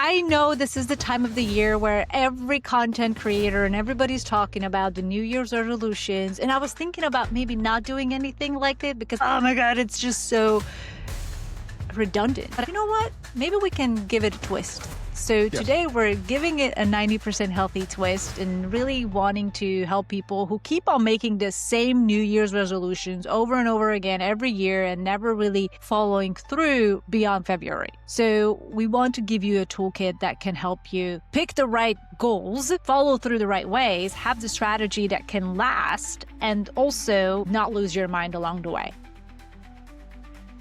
I know this is the time of the year where every content creator and everybody's talking about the New Year's resolutions. And I was thinking about maybe not doing anything like that because, oh my God, it's just so redundant. But you know what? Maybe we can give it a twist. So today we're giving it a 90% healthy twist and really wanting to help people who keep on making the same New Year's resolutions over and over again every year and never really following through beyond February. So we want to give you a toolkit that can help you pick the right goals, follow through the right ways, have the strategy that can last, and also not lose your mind along the way.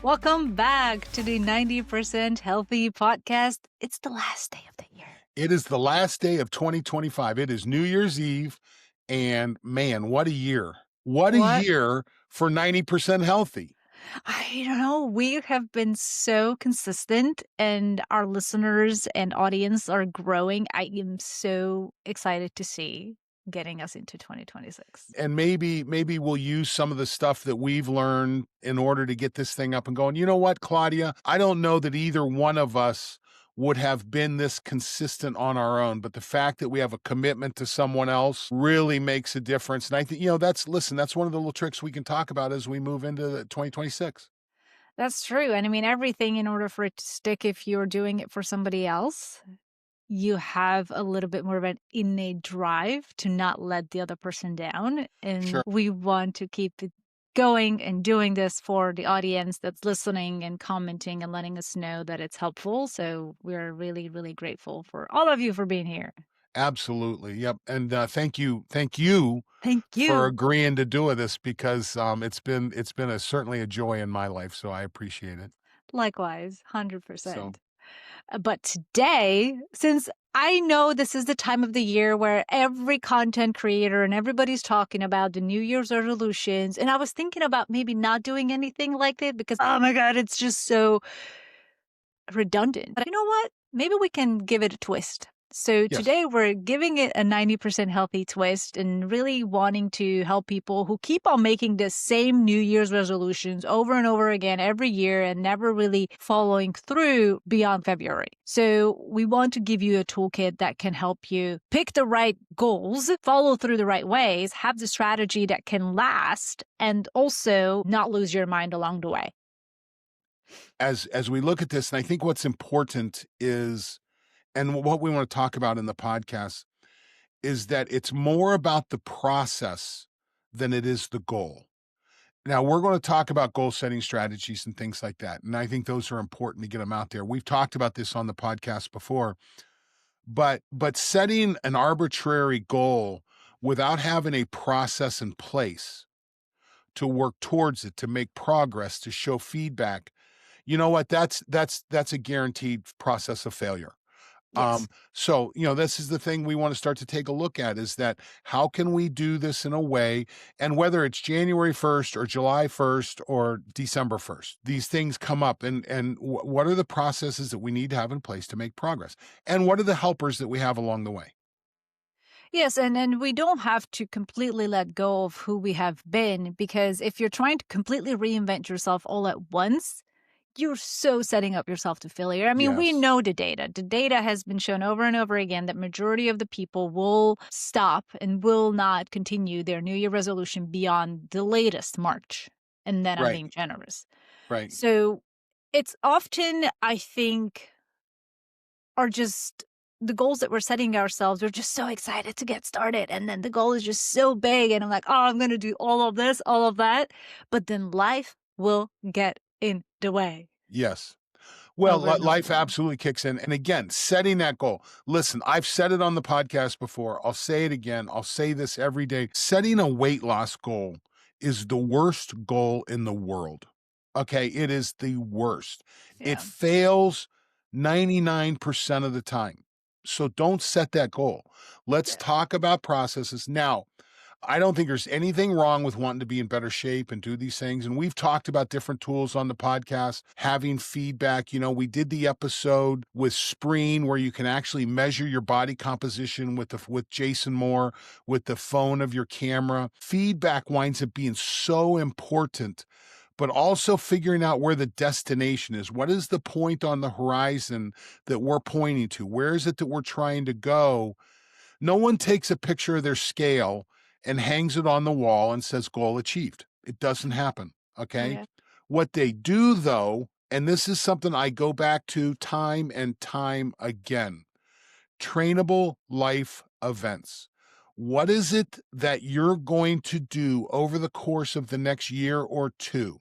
Welcome back to the 90% Healthy Podcast. It's the last day of the year. It is the last day of 2025. It is New Year's Eve, and man, what a year. What a year for 90% healthy. I don't know. We have been so consistent, and our listeners and audience are growing. I am so excited to see getting us into 2026. And maybe we'll use some of the stuff that we've learned in order to get this thing up and going. You know what, Klaudia? I don't know that either one of us would have been this consistent on our own, but the fact that we have a commitment to someone else really makes a difference. And I think, that's one of the little tricks we can talk about as we move into 2026. That's true. And I mean, everything in order for it to stick, if you're doing it for somebody else, you have a little bit more of an innate drive to not let the other person down. And we want to keep it going and doing this for the audience that's listening and commenting and letting us know that it's helpful. So we're really, really grateful for all of you for being here. Absolutely. Yep. And thank you for agreeing to do this, because it's been certainly a joy in my life. So I appreciate it. Likewise, 100%. But today, since I know this is the time of the year where every content creator and everybody's talking about the New Year's resolutions, and I was thinking about maybe not doing anything like that because, oh my God, it's just so redundant. But you know what? Maybe we can give it a twist. So today we're giving it a 90% healthy twist and really wanting to help people who keep on making the same New Year's resolutions over and over again every year and never really following through beyond February. So we want to give you a toolkit that can help you pick the right goals, follow through the right ways, have the strategy that can last, and also not lose your mind along the way. As we look at this, and I think what's important is, and what we want to talk about in the podcast, is that it's more about the process than it is the goal. Now, we're going to talk about goal setting strategies and things like that. And I think those are important to get them out there. We've talked about this on the podcast before, but setting an arbitrary goal without having a process in place to work towards it, to make progress, to show feedback, you know what? That's a guaranteed process of failure. Yes. So, this is the thing we want to start to take a look at, is that how can we do this in a way, and whether it's January 1st or July 1st or December 1st, these things come up, and what are the processes that we need to have in place to make progress? And what are the helpers that we have along the way? Yes, and we don't have to completely let go of who we have been, because if you're trying to completely reinvent yourself all at once, you're so setting up yourself to failure. I mean, we know the data. The data has been shown over and over again that majority of the people will stop and will not continue their New Year resolution beyond the latest March. And then I'm being generous. Right. So it's often, I think, are just the goals that we're setting ourselves. We're just so excited to get started. And then the goal is just so big. And I'm like, oh, I'm going to do all of this, all of that. But then life will get in the way. Yes. Well, life absolutely kicks in. And again, setting that goal. Listen, I've said it on the podcast before. I'll say it again. I'll say this every day. Setting a weight loss goal is the worst goal in the world. Okay. It is the worst. Yeah. It fails 99% of the time. So don't set that goal. Let's talk about processes. Now, I don't think there's anything wrong with wanting to be in better shape and do these things. And we've talked about different tools on the podcast, having feedback. We did the episode with Spreen where you can actually measure your body composition with Jason Moore, with the phone of your camera. Feedback winds up being so important but also figuring out where the destination is. What is the point on the horizon that we're pointing to? Where is it that we're trying to go? No one takes a picture of their scale and hangs it on the wall and says, goal achieved. It doesn't happen. Okay. Yeah. What they do, though, and this is something I go back to time and time again, trainable life events. What is it that you're going to do over the course of the next year or two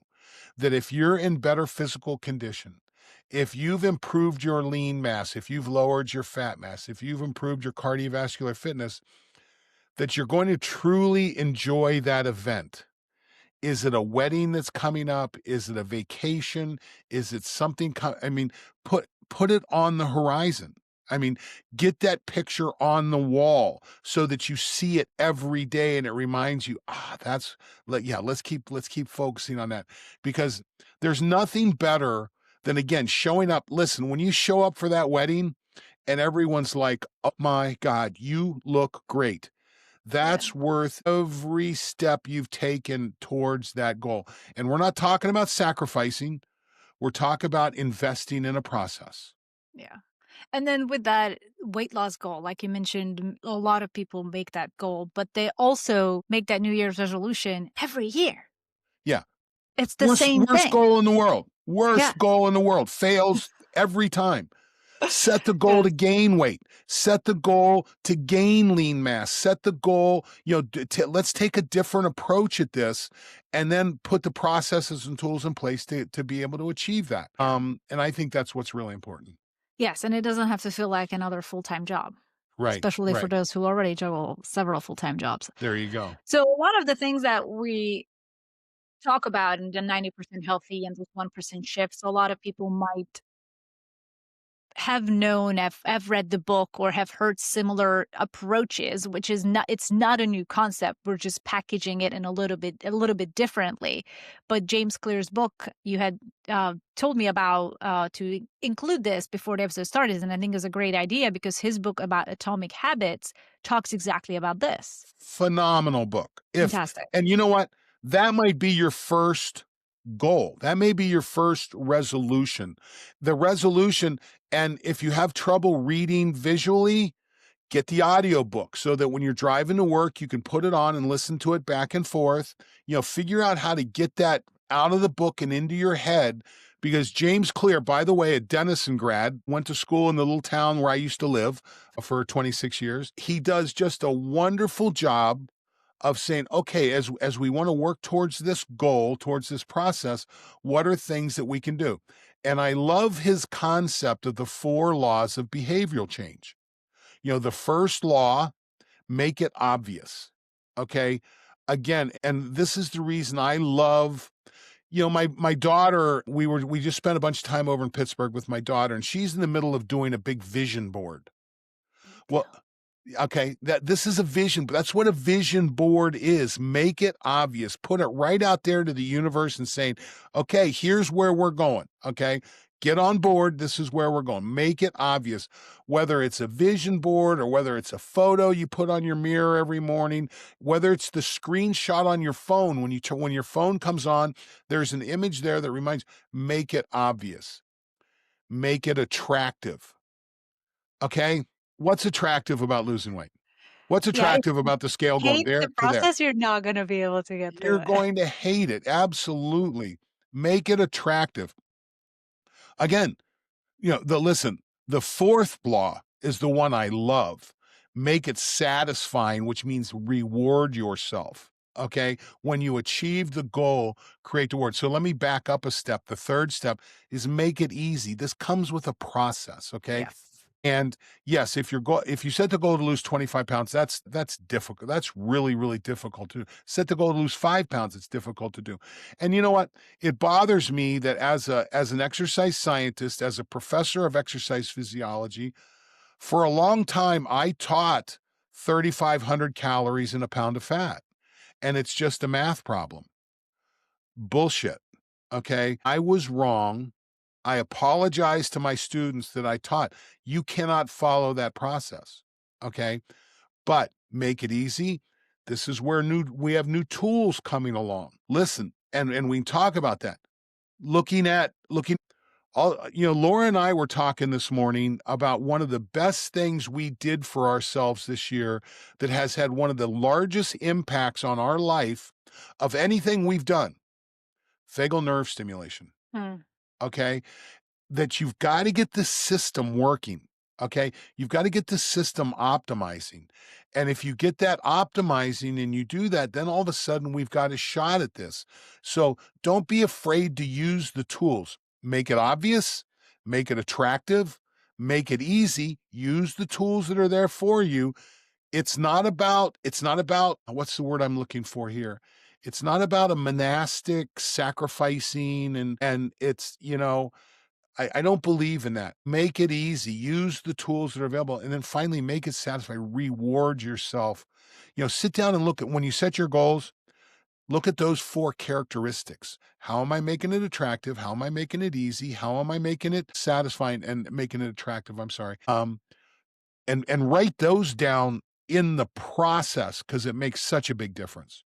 that if you're in better physical condition, if you've improved your lean mass, if you've lowered your fat mass, if you've improved your cardiovascular fitness, that you're going to truly enjoy that event? Is it a wedding that's coming up? Is it a vacation? Is it something? I mean, put it on the horizon. I mean, get that picture on the wall so that you see it every day and it reminds you, yeah, let's keep focusing on that, because there's nothing better than, again, showing up. Listen, when you show up for that wedding and everyone's like, oh my God, you look great. Yeah. That's worth every step you've taken towards that goal. And we're not talking about sacrificing. We're talking about investing in a process. Yeah. And then with that weight loss goal, like you mentioned, a lot of people make that goal, but they also make that New Year's resolution every year. Yeah. It's the Worst, same worst thing. goal in the world. Yeah. Worst goal in the world. Fails every time. Set the goal Yeah. to gain weight. Set the goal to gain lean mass. Set the goal, let's take a different approach at this and then put the processes and tools in place to be able to achieve that. Yeah. And I think that's what's really important. Yes, and it doesn't have to feel like another full-time job, Right, especially for right. those who already juggle several full-time jobs. There you go. So a lot of the things that we talk about in the 90% healthy and this 1% shifts, a lot of people might have known, have read the book or have heard similar approaches, which is not, it's not a new concept. We're just packaging it in a little bit differently. But James Clear's book, you had told me about to include this before the episode started, and I think is a great idea because his book about atomic habits talks exactly about this. Phenomenal book. Fantastic. And you know what? That might be your first goal. That may be your first resolution. The resolution, and if you have trouble reading visually, get the audiobook so that when you're driving to work, you can put it on and listen to it back and forth. Figure out how to get that out of the book and into your head. Because James Clear, by the way, a Denison grad, went to school in the little town where I used to live for 26 years. He does just a wonderful job of saying, okay, as we want to work towards this goal, towards this process, what are things that we can do? And I love his concept of the 4 laws of behavioral change. The first law, make it obvious. Okay. Again, and this is the reason I love, my daughter, we just spent a bunch of time over in Pittsburgh with my daughter, and she's in the middle of doing a big vision board. Well, okay, this is a vision, but that's what a vision board is. Make it obvious. Put it right out there to the universe and saying, okay, here's where we're going. Okay, get on board. This is where we're going. Make it obvious, whether it's a vision board or whether it's a photo you put on your mirror every morning, whether it's the screenshot on your phone. When your phone comes on, there's an image there that reminds, make it obvious. Make it attractive. Okay. What's attractive about losing weight? What's Yeah, if attractive about the scale going hate there the to there? process, you're not going to be able to get You're through it. going to hate it. Absolutely. Make it attractive. Again, the 4th law is the one I love. Make it satisfying, which means reward yourself. Okay. When you achieve the goal, create the reward. So let me back up a step. The 3rd step is make it easy. This comes with a process. Okay. Yes. And yes, if you set the goal to lose 25 pounds, that's difficult. That's really, really difficult to do. Set the goal to lose 5 pounds, it's difficult to do. And you know what? It bothers me that as an exercise scientist, as a professor of exercise physiology, for a long time I taught 3,500 calories in a pound of fat. And it's just a math problem. Bullshit. Okay. I was wrong. I apologize to my students that I taught. You cannot follow that process. Okay. But make it easy. This is where we have new tools coming along. Listen, And we can talk about that. Looking all Laura and I were talking this morning about one of the best things we did for ourselves this year that has had one of the largest impacts on our life of anything we've done. Vagal nerve stimulation. Hmm. Okay? That you've got to get the system working. Okay. You've got to get the system optimizing. And if you get that optimizing and you do that, then all of a sudden we've got a shot at this. So don't be afraid to use the tools. Make it obvious, make it attractive, make it easy. Use the tools that are there for you. It's not about what's the word I'm looking for here? It's not about a monastic sacrificing and I don't believe in that. Make it easy. Use the tools that are available. And then finally, make it satisfying. Reward yourself. Sit down and look at when you set your goals, look at those 4 characteristics. How am I making it attractive? How am I making it easy? How am I making it satisfying and making it attractive? I'm sorry. And write those down in the process because it makes such a big difference.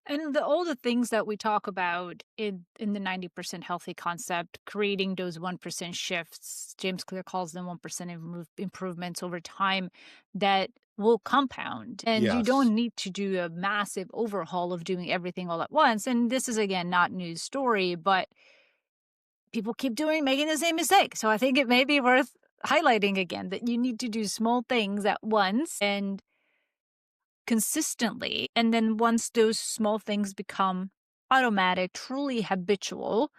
And all the things that we talk about in the 90% healthy concept, creating those 1% shifts, James Clear calls them 1% improvements over time that will compound. And you Yes. don't need to do a massive overhaul of doing everything all at once. And this is, again, not news story, but people keep making the same mistake. So I think it may be worth highlighting again that you need to do small things at once and consistently. And then once those small things become automatic, truly habitual,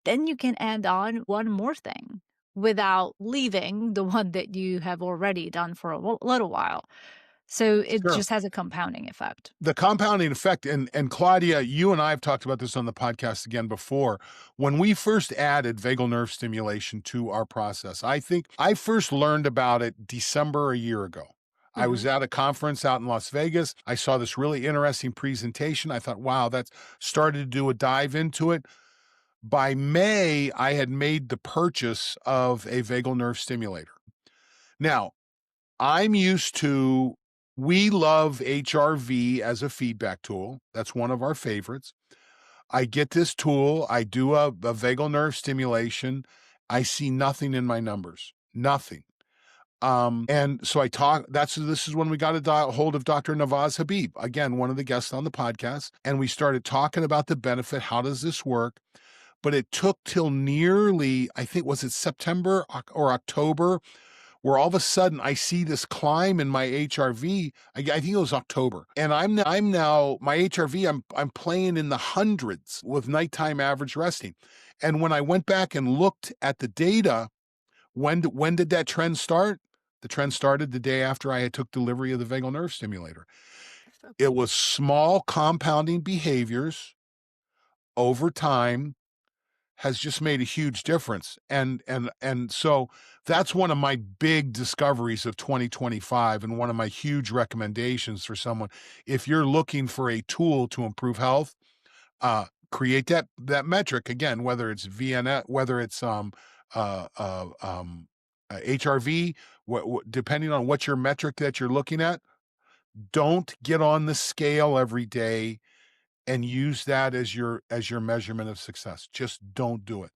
then you can add on one more thing without leaving the one that you have already done for a little while. So it Sure. just has a compounding effect. The compounding effect, and Claudia, you and I have talked about this on the podcast again before. When we first added vagal nerve stimulation to our process, I think I first learned about it December a year ago. I was Mhm. at a conference out in Las Vegas. I saw this really interesting presentation. I thought, wow, that's started to do a dive into it. By May, I had made the purchase of a vagal nerve stimulator. Now, I'm used to, we love HRV as a feedback tool. That's one of our favorites. I get this tool, I do a vagal nerve stimulation. I see nothing in my numbers, nothing. And so this is when we got a hold of Dr. Nawaz Habib, again, one of the guests on the podcast. And we started talking about the benefit. How does this work? But it took till nearly, I think, was it September or October, where all of a sudden I see this climb in my HRV. I think it was October, and I'm now my HRV. I'm playing in the hundreds with nighttime average resting. And when I went back and looked at the data, when did that trend start? The trend started the day after I had took delivery of the vagal nerve stimulator. It was small compounding behaviors over time has just made a huge difference. And so that's one of my big discoveries of 2025 and one of my huge recommendations for someone. If you're looking for a tool to improve health, create that metric again, whether it's VNS, whether it's uh, uh, um, HRV, depending on what your metric that you're looking at. Don't get on the scale every day and use that as your measurement of success. Just don't do it.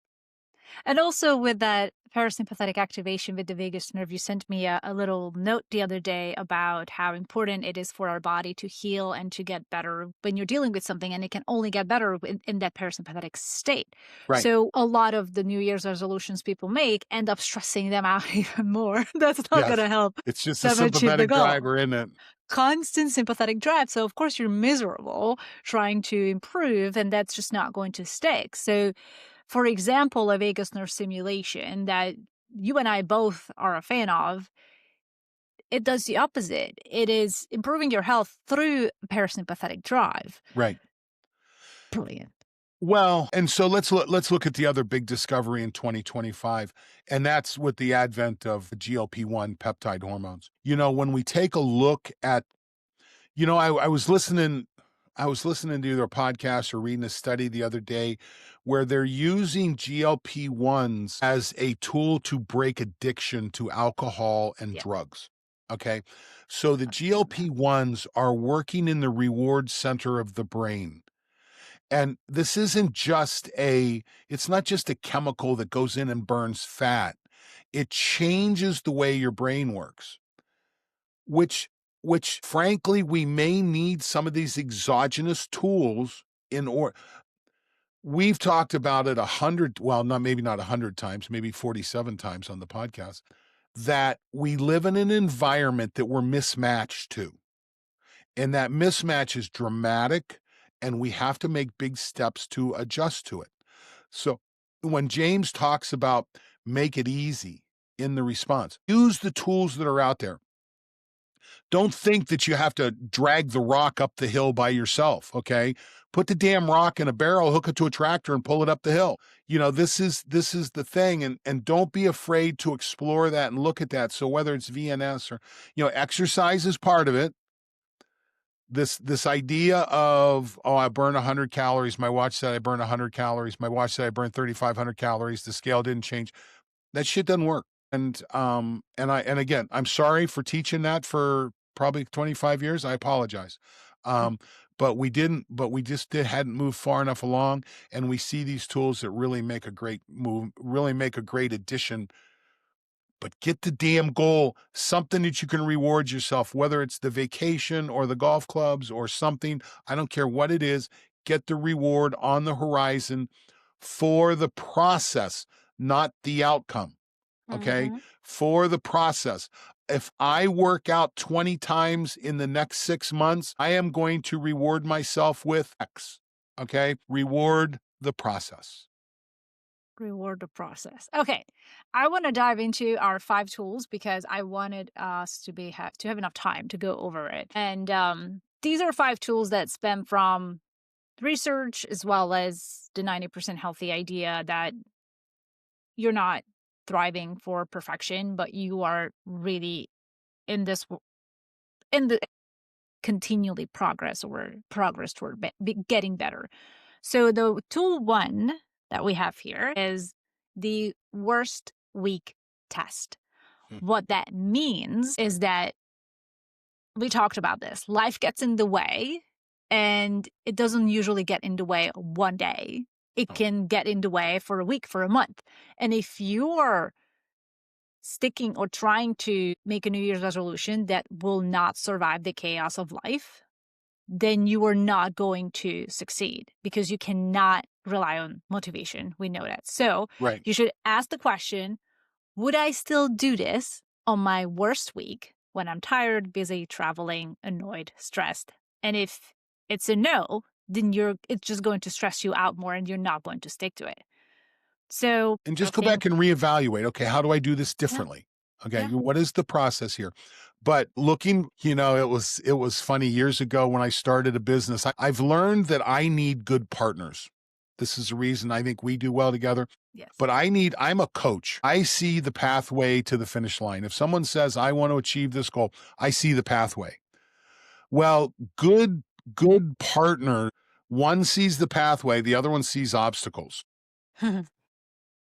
And also with that parasympathetic activation with the vagus nerve, you sent me a little note the other day about how important it is for our body to heal and to get better when you're dealing with something, and it can only get better in that parasympathetic state. Right. So a lot of the New Year's resolutions people make end up stressing them out even more. That's not going Yes. to help It's just a them achieve the sympathetic goal. driver, isn't it? Constant sympathetic drive. So of course you're miserable trying to improve, and that's just not going to stick. So for example, a vagus nerve stimulation that you and I both are a fan of, it does the opposite. It is improving your health through parasympathetic drive. Right. Brilliant. Well, and so let's look at the other big discovery in 2025, and that's with the advent of GLP-1 peptide hormones. When we take a look at, I was listening to either a podcast or reading a study the other day where they're using GLP-1s as a tool to break addiction to alcohol and Yeah, drugs. Okay. So the I've seen that. GLP-1s are working in the reward center of the brain. And this isn't just it's not just a chemical that goes in and burns fat. It changes the way your brain works, which frankly, we may need some of these exogenous tools in or we've talked about it 100, well, not maybe not 100 times, maybe 47 times on the podcast, that we live in an environment that we're mismatched to. And that mismatch is dramatic, and we have to make big steps to adjust to it. So when James talks about make it easy in the response, use the tools that are out there. Don't think that you have to drag the rock up the hill by yourself, okay? Put the damn rock in a barrel, hook it to a tractor, and pull it up the hill. This is the thing, and don't be afraid to explore that and look at that. So whether it's VNS or exercise is part of it. This idea of, oh, I burn 100 calories. My watch said I burn 100 calories. My watch said I burn 3,500 calories. The scale didn't change. That shit doesn't work. And again, I'm sorry for teaching that for probably 25 years. I apologize. But we hadn't moved far enough along, and we see these tools that really make a great move, really make a great addition. But get the damn goal, something that you can reward yourself, whether it's the vacation or the golf clubs or something. I don't care what it is. Get the reward on the horizon for the process, not the outcome. Okay. For the process. If I work out 20 times in the next 6 months, I am going to reward myself with X. Okay. Reward the process. Reward the process. Okay. I want to dive into our 5 tools because I wanted us to have enough time to go over it. And these are 5 tools that stem from research as well as the 90% healthy idea that you're not thriving for perfection, but you are really in the continually progress toward getting better. So the tool 1 that we have here is the worst week test. What that means is that we talked about this. Life gets in the way, and it doesn't usually get in the way one day. It can get in the way for a week, for a month. And if you're sticking or trying to make a New Year's resolution that will not survive the chaos of life, then you are not going to succeed because you cannot rely on motivation. We know that. So Right. You should ask the question, would I still do this on my worst week when I'm tired, busy, traveling, annoyed, stressed? And if it's a no, then it's just going to stress you out more and you're not going to stick to it. So And just go back and reevaluate. Okay, how do I do this differently? Okay, Yeah. what is the process here? But looking, it was funny years ago when I started a business. I've learned that I need good partners. This is the reason I think we do well together. Yes. But I'm a coach. I see the pathway to the finish line. If someone says, I want to achieve this goal, I see the pathway. Well, good partner, one sees the pathway, the other one sees obstacles.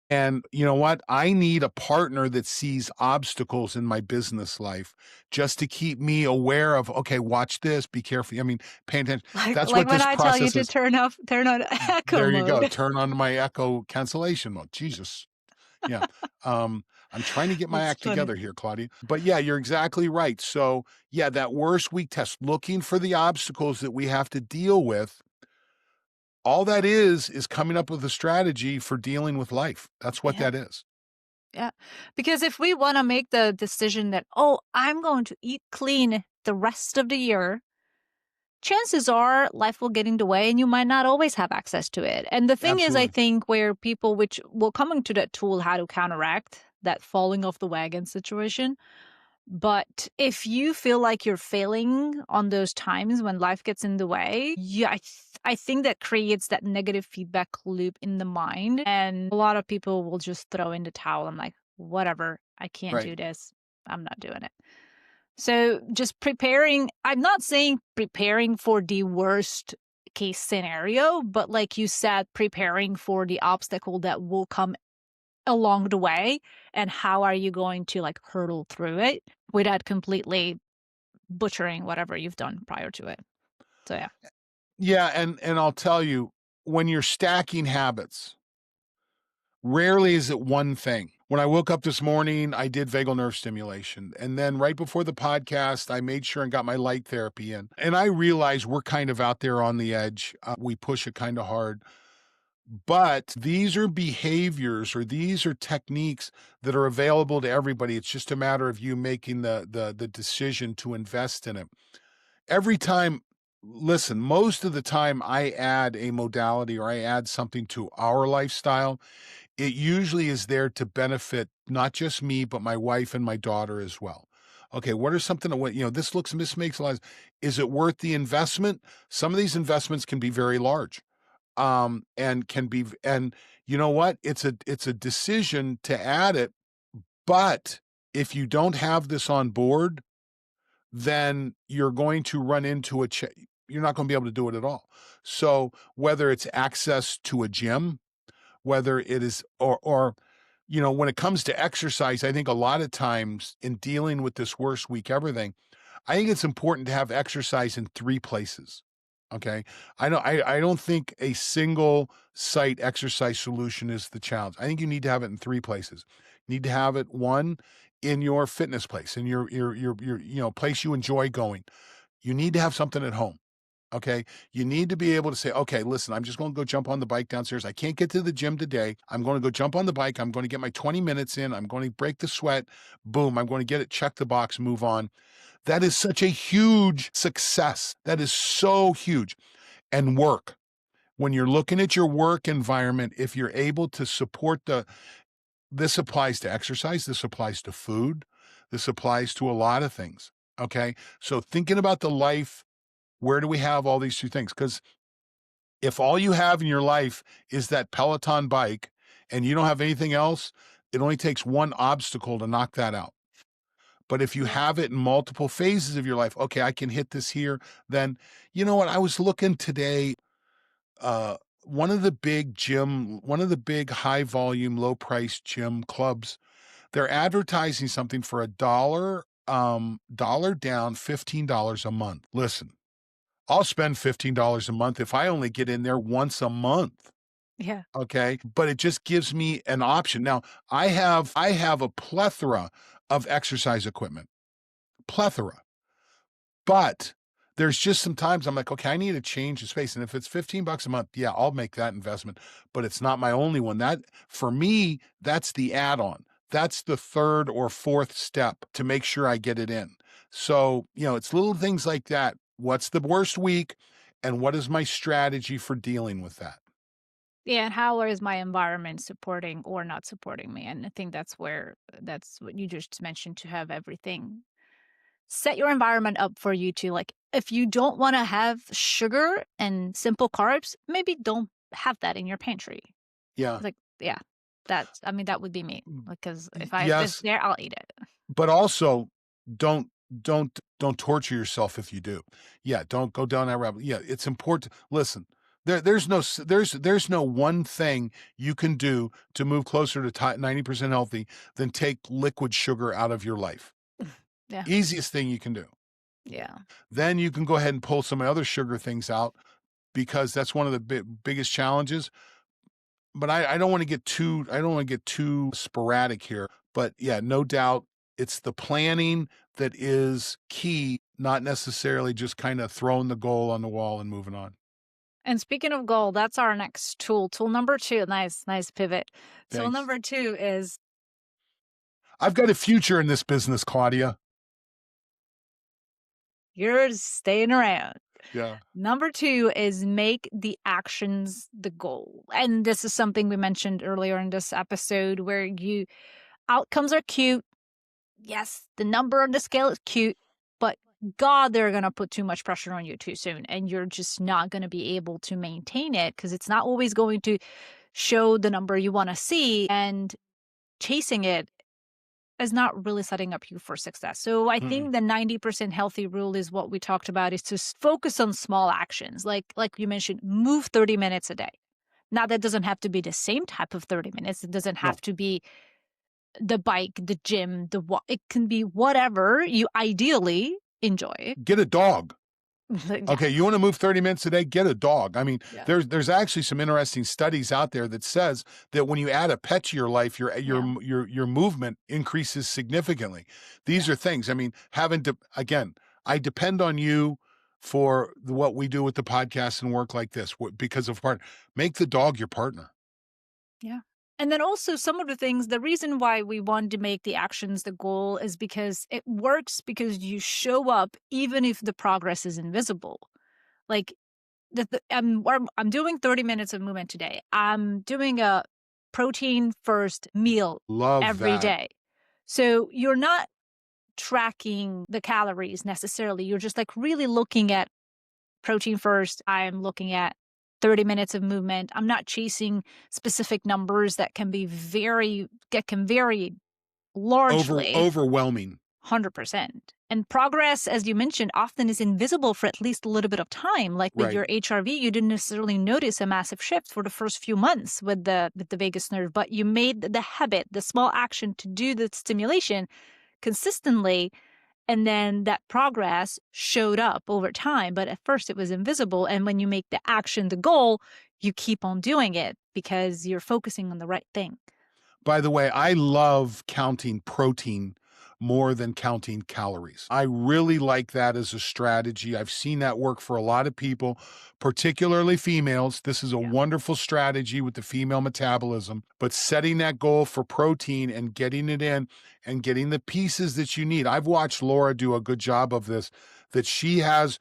And you know what? I need a partner that sees obstacles in my business life just to keep me aware of, okay, watch this, be careful. I mean, pay attention. That's like what when this I tell you process to is. turn on echo There you mode. go. Turn on my echo cancellation mode. Jesus. Yeah. I'm trying to get my That's act funny. together here, Klaudia. But yeah, you're exactly right. So yeah, that worst week test, looking for the obstacles that we have to deal with. All that is coming up with a strategy for dealing with life. That's what that is. Yeah. Because if we want to make the decision that, oh, I'm going to eat clean the rest of the year, chances are life will get in the way and you might not always have access to it. And the thing is, I Absolutely. think where people, which will come into that tool, how to counteract that falling off the wagon situation. But if you feel like you're failing on those times when life gets in the way, I think that creates that negative feedback loop in the mind. And a lot of people will just throw in the towel. I'm like, whatever, I can't do this. I'm not doing it. So just preparing, I'm not saying preparing for the worst case scenario, but like you said, preparing for the obstacle that will come along the way, and how are you going to like hurdle through it without completely butchering whatever you've done prior to it. So yeah. Yeah, and I'll tell you, when you're stacking habits, rarely is it one thing. When I woke up this morning, I did vagal nerve stimulation. And then right before the podcast, I made sure and got my light therapy in. And I realized we're kind of out there on the edge. We push it kind of hard. But these are behaviors, or these are techniques that are available to everybody. It's just a matter of you making the decision to invest in it. Every time, listen, most of the time I add a modality or I add something to our lifestyle, it usually is there to benefit not just me, but my wife and my daughter as well. Okay, what are something that, this makes a lot is it worth the investment? Some of these investments can be very large. And can be, and you know what? It's a decision to add it, but if you don't have this on board, then you're going to run into you're not going to be able to do it at all. So whether it's access to a gym, whether it is, when it comes to exercise, I think a lot of times in dealing with this worst week everything, I think it's important to have exercise in 3 places. Okay. I don't think a single site exercise solution is the challenge. I think you need to have it in 3 places. You need to have it, one, in your fitness place, in your place you enjoy going. You need to have something at home. Okay. You need to be able to say, okay, listen, I'm just going to go jump on the bike downstairs. I can't get to the gym today. I'm going to go jump on the bike. I'm going to get my 20 minutes in. I'm going to break the sweat. Boom. I'm going to get it, check the box, move on. That is such a huge success. That is so huge. And work. When you're looking at your work environment, if you're able to support this applies to exercise, this applies to food, this applies to a lot of things. Okay. So thinking about the life, where do we have all these 2 things? Because if all you have in your life is that Peloton bike and you don't have anything else, it only takes one obstacle to knock that out. But if you have it in multiple phases of your life, okay, I can hit this here, then you know what? I was looking today, uh, one of the big high volume, low price gym clubs, they're advertising something for dollar down, $15 a month. Listen, I'll spend $15 a month if I only get in there once a month. Yeah. Okay. But it just gives me an option. Now I have a plethora of exercise equipment, plethora, but there's just some times I'm like, okay, I need to change the space. And if it's $15 a month, yeah, I'll make that investment, but it's not my only one. That for me, that's the add-on. That's the 3rd or 4th step to make sure I get it in. So, it's little things like that. What's the worst week? And what is my strategy for dealing with that? Yeah, and how is my environment supporting or not supporting me? And I think that's what you just mentioned, to have everything. Set your environment up for you to, like, if you don't wanna have sugar and simple carbs, maybe don't have that in your pantry. Yeah. Like, yeah, that would be me, because if it's Yes, there, I'll eat it. but also don't don't torture yourself if you do. Yeah, don't go down that rabbit. Yeah, it's important. Listen, there's no one thing you can do to move closer to 90% healthy than take liquid sugar out of your life. Yeah, Easiest thing you can do. yeah. Then you can go ahead and pull some other sugar things out, because that's one of the biggest challenges. But I don't want to get too sporadic here. But yeah, no doubt it's the planning that is key, not necessarily just kind of throwing the goal on the wall and moving on. And speaking of goal, that's our next tool. Tool number 2, nice pivot. Tool Thanks. number 2 is I've got a future in this business, Klaudia. you're staying around. Yeah. Number 2 is make the actions the goal. And this is something we mentioned earlier in this episode, where outcomes are cute. Yes, the number on the scale is cute, but God, they're going to put too much pressure on you too soon. And you're just not going to be able to maintain it, because it's not always going to show the number you want to see. And chasing it is not really setting up you for success. So I think the 90% healthy rule is what we talked about, is to focus on small actions. Like you mentioned, move 30 minutes a day. Now, that doesn't have to be the same type of 30 minutes. It doesn't have No, to be the bike, the gym, it can be whatever you ideally enjoy. get a dog. Yeah. Okay, you want to move 30 minutes a day? Get a dog. I mean, Yeah. there's actually some interesting studies out there that says that when you add a pet to your life, Yeah. your movement increases significantly. These Yeah. are things. I mean, having to again, I depend on you for what we do with the podcast and work like this because of part. Make the dog your partner. Yeah. And then also some of the things, the reason why we want to make the actions the goal is because it works because you show up even if the progress is invisible. Like I'm doing 30 minutes of movement today. I'm doing a protein first meal Love every that. day. So you're not tracking the calories necessarily. You're just like really looking at protein first. I'm looking at 30 minutes of movement. I'm not chasing specific numbers that can vary largely. Overwhelming. 100%. And progress, as you mentioned, often is invisible for at least a little bit of time. Like with Right. your HRV, you didn't necessarily notice a massive shift for the first few months with the vagus nerve, but you made the habit, the small action to do the stimulation consistently, and then that progress showed up over time. But at first it was invisible. And when you make the action the goal, you keep on doing it because you're focusing on the right thing. By the way, I love counting protein more than counting calories. I really like that as a strategy. I've seen that work for a lot of people, particularly females. This is a Yeah. wonderful strategy with the female metabolism, but setting that goal for protein and getting it in and getting the pieces that you need. I've watched Laura do a good job of this, that she has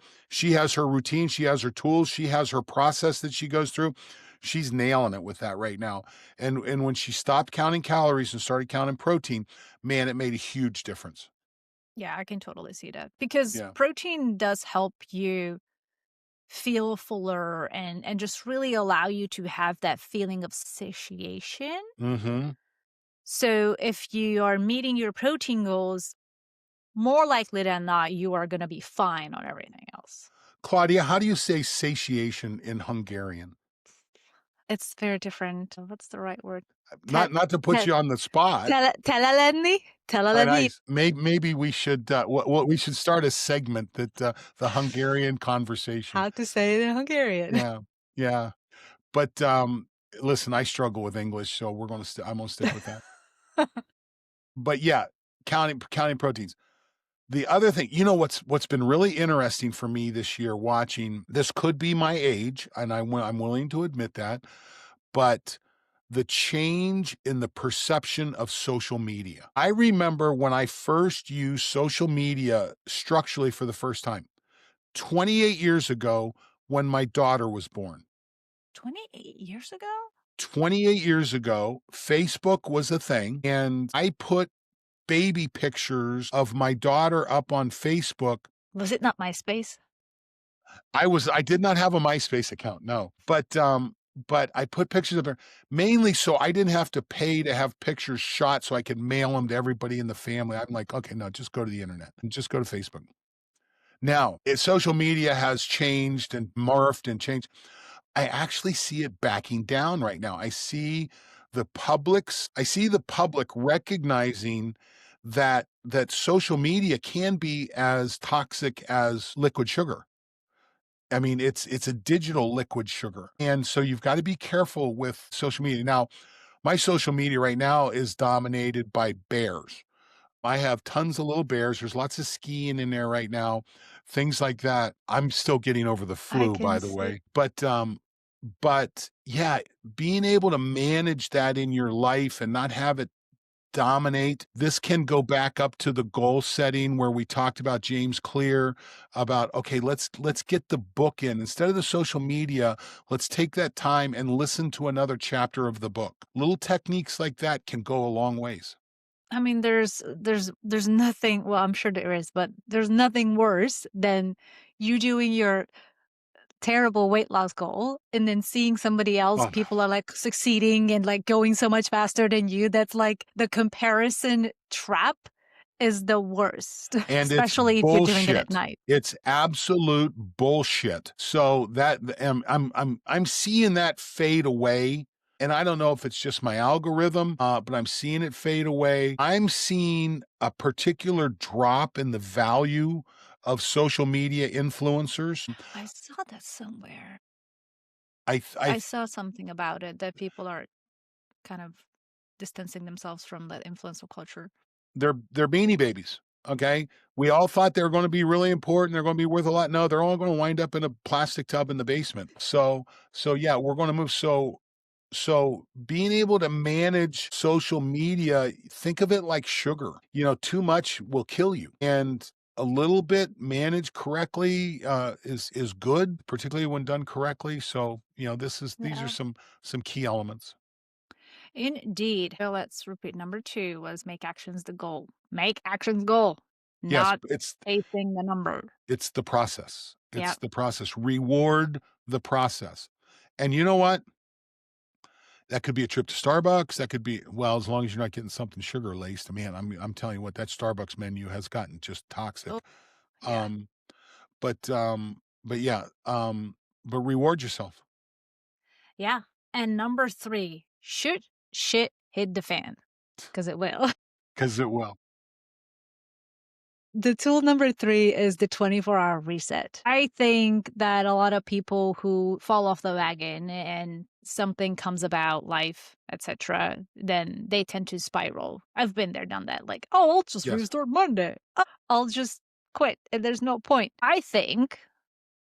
her routine, she has her tools, she has her process that she goes through. She's nailing it with that right now. And when she stopped counting calories and started counting protein, man, it made a huge difference. Yeah, I can totally see that because Yeah. protein does help you feel fuller and just really allow you to have that feeling of satiation. Mm-hmm. So if you are meeting your protein goals, more likely than not, you are going to be fine on everything else. Claudia, how do you say satiation in Hungarian? It's very different. What's the right word? Te- Not to put te- you on the spot. Telelenni? But Telelenni. maybe we should we should start a segment that the Hungarian conversation. How to say it in Hungarian. Yeah, yeah. But listen, I struggle with English, so I'm gonna stick with that. But yeah, counting proteins. The other thing, what's been really interesting for me this year watching, this could be my age, and I'm willing to admit that, but the change in the perception of social media. I remember when I first used social media structurally for the first time, 28 years ago when my daughter was born. 28 years ago? 28 years ago, Facebook was a thing, and I put baby pictures of my daughter up on Facebook. Was it not MySpace? I did not have a MySpace account, no. But I put pictures of her mainly so I didn't have to pay to have pictures shot so I could mail them to everybody in the family. I'm like, "Okay, no, just go to the internet and just go to Facebook." Now, social media has changed and morphed and changed. I actually see it backing down right now. I see the public recognizing that social media can be as toxic as liquid sugar. I mean, it's a digital liquid sugar. And so you've got to be careful with social media. Now, my social media right now is dominated by bears. I have tons of little bears. There's lots of skiing in there right now, things like that. I'm still getting over the I flu, can by the see. way. But yeah, being able to manage that in your life and not have it dominate. This can go back up to the goal setting where we talked about James Clear about, okay, let's get the book in. Instead of the social media, let's take that time and listen to another chapter of the book. Little techniques like that can go a long ways. I mean, there's nothing, well, I'm sure there is, but there's nothing worse than you doing your terrible weight loss goal and then seeing somebody else, Oh, people are like succeeding and like going so much faster than you. That's like the comparison trap is the worst, and it's especially if you're doing it at bullshit. night. It's absolute bullshit. So that I'm seeing that fade away. And I don't know if it's just my algorithm, but I'm seeing it fade away. I'm seeing a particular drop in the value of social media influencers. I saw that somewhere. I th I I th saw something about it that people are kind of distancing themselves from the influencer culture. they're beanie babies, okay? We all thought they were gonna be really important, they're gonna be worth a lot. No, they're all gonna wind up in a plastic tub in the basement. So yeah, we're gonna move. So being able to manage social media, think of it like sugar. Too much will kill you, and a little bit managed correctly is good, particularly when done correctly. So these are Yeah. some key elements. Indeed. So let's repeat. Number 2 was make actions the goal. Make actions goal, Yes, not chasing the number. it's the process. It's Yep. the process. Reward the process. And you know what? That could be a trip to Starbucks. That could be, well, as long as you're not getting something sugar laced. Man, I'm telling you what, that Starbucks menu has gotten just Oh, toxic. yeah. Um, but yeah, but reward yourself Yeah. And number 3, shoot, shit, hit the fan because it will. because it will. The tool number 3 is the 24-hour reset. I think that a lot of people who fall off the wagon and something comes about, life, etc., then they tend to spiral. I've been there, done that. Like, oh, I'll just Yes. restart Monday. I'll just quit, and there's no point. I think